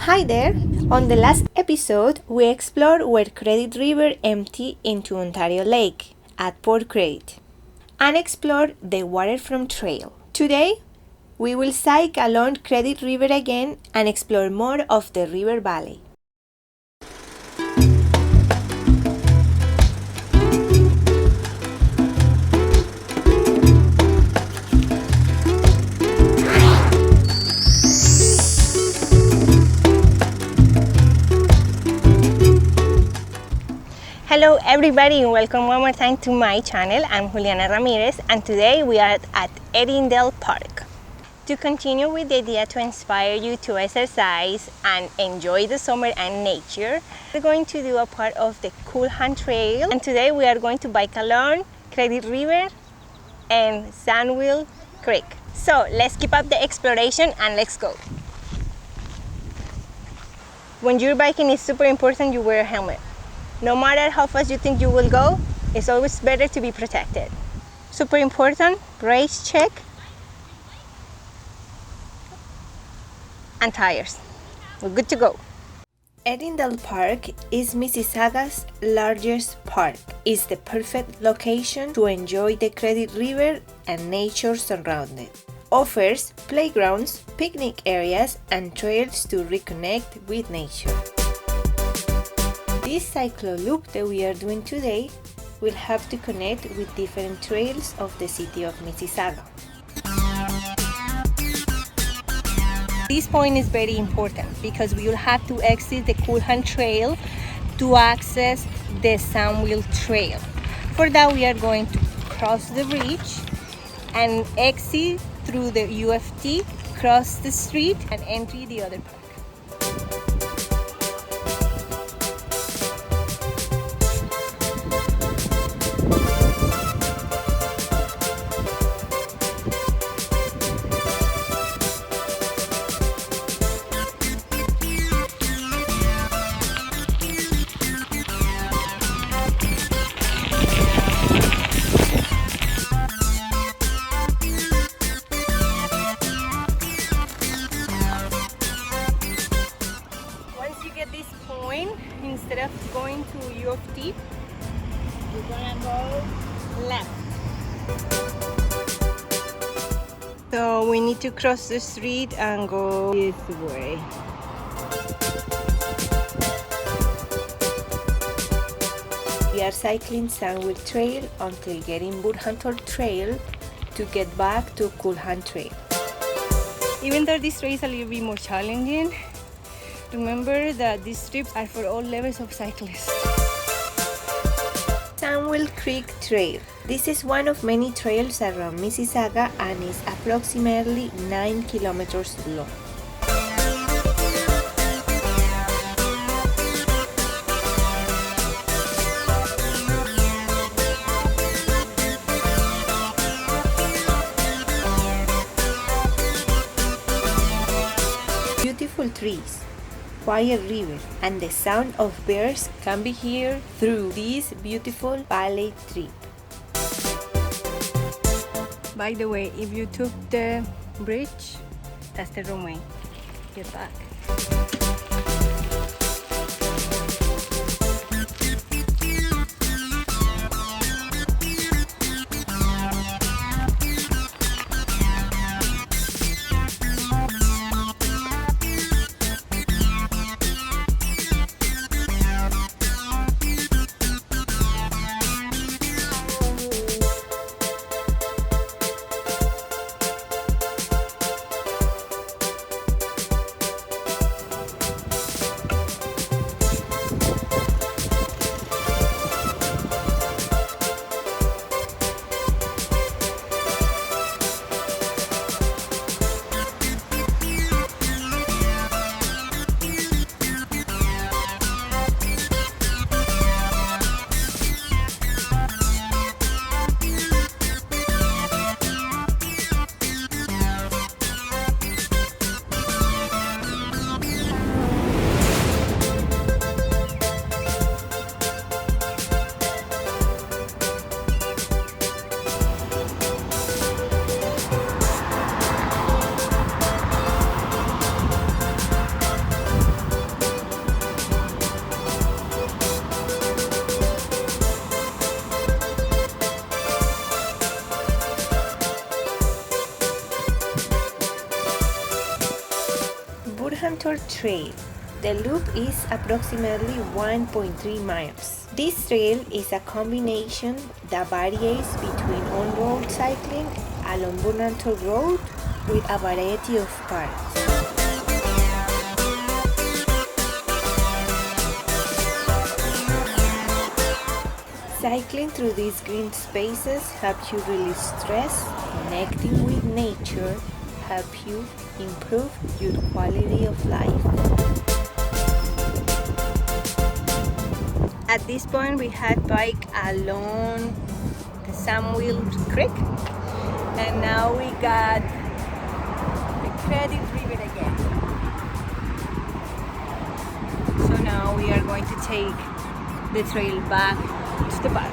Hi there! On the last episode, we explored where Credit River empties into Ontario Lake at Port Credit and explored the waterfront trail. Today, we will cycle along Credit River again and explore more of the river valley. Hello everybody and welcome one more time to my channel. I'm Juliana Ramirez and today we are at Erindale Park. To continue with the idea to inspire you to exercise and enjoy the summer and nature, we're going to do a part of the Cool Hand Trail, and today we are going to bike along Credit River and Sandwheel Creek. So let's keep up the exploration and let's go. When you're biking, it's super important you wear a helmet. No matter how fast you think you will go, it's always better to be protected. Super important, brakes check, and tires. We're good to go. Erindale Park is Mississauga's largest park. It's the perfect location to enjoy the Credit River and nature surrounded. Offers playgrounds, picnic areas, and trails to reconnect with nature. This cyclo loop that we are doing today will have to connect with different trails of the city of Mississauga. This point is very important because we will have to exit the Cool Hand Trail to access the Sandwheel Trail. For that, we are going to cross the bridge and exit through the UFT, cross the street, and enter the other park. Instead of going to U of T, we're gonna go left. So we need to cross the street and go this way. We are cycling Sandwheel Trail until getting Burhantor Trail to get back to Cool Hand Trail. Even though this trail is a little bit more challenging, remember that these trips are for all levels of cyclists. Sandwheel Creek Trail. This is one of many trails around Mississauga and is approximately 9 kilometers long. Beautiful trees, quiet river, and the sound of birds can be heard through this beautiful valley trip. By the way, if you took the bridge, that's the wrong way. Get back. kilometer trail. The loop is approximately 1.3 miles. This trail is a combination that varies between on-road cycling along Burnantor Road with a variety of parks. Cycling through these green spaces helps you release stress. Connecting with nature helps you improve your quality of life. At this point, we had biked along the Sawmill Creek, and now we got the Credit River again. So now we are going to take the trail back to the park.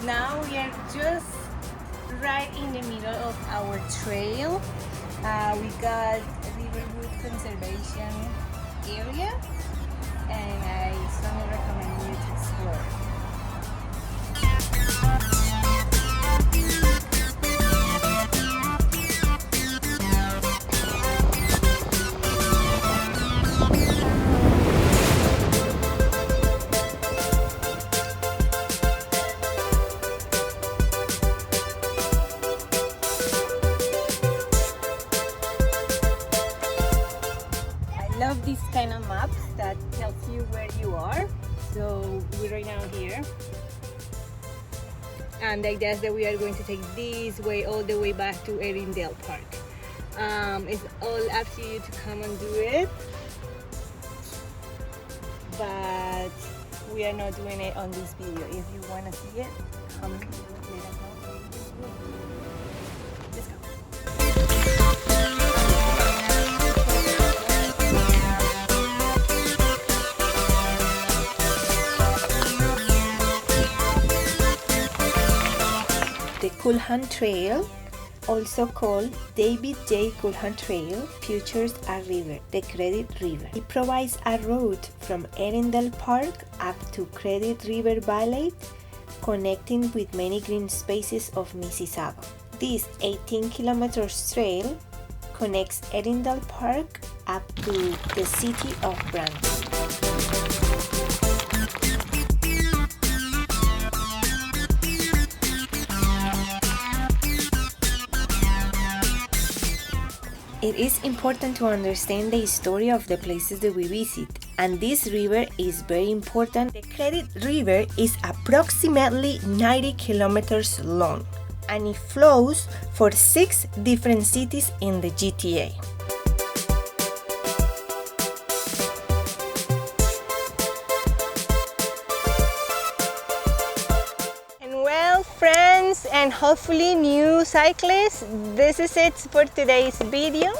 Now we are just right in the middle of our trail. We got Riverwood Conservation Area, and I strongly recommend you to explore. Love these kind of maps that tells you where you are. So we're right now here, and I guess that we are going to take this way all the way back to Erindale Park. It's all up to you to come and do it, but we are not doing it on this video. If you want to see it, come let us know. Let's go. The Culhan Trail, also called David J. Culhan Trail, features a river, the Credit River. It provides a route from Erindale Park up to Credit River Valley, connecting with many green spaces of Mississauga. This 18 kilometers trail connects Erindale Park up to the city of Brandon. It is important to understand the story of the places that we visit, and this river is very important. The Credit River is approximately 90 kilometers long, and it flows for 6 different cities in the GTA. Friends and hopefully new cyclists, this is it for today's video.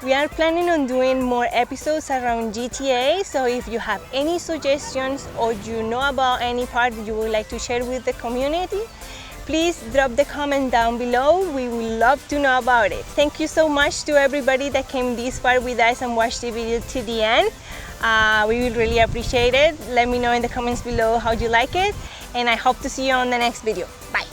We are planning on doing more episodes around GTA, so if you have any suggestions or you know about any part you would like to share with the community, please drop the comment down below. We would love to know about it. Thank you so much to everybody that came this far with us and watched the video to the end. We will really appreciate it. Let me know in the comments below how you like it, and I hope to see you on the next video. Bye.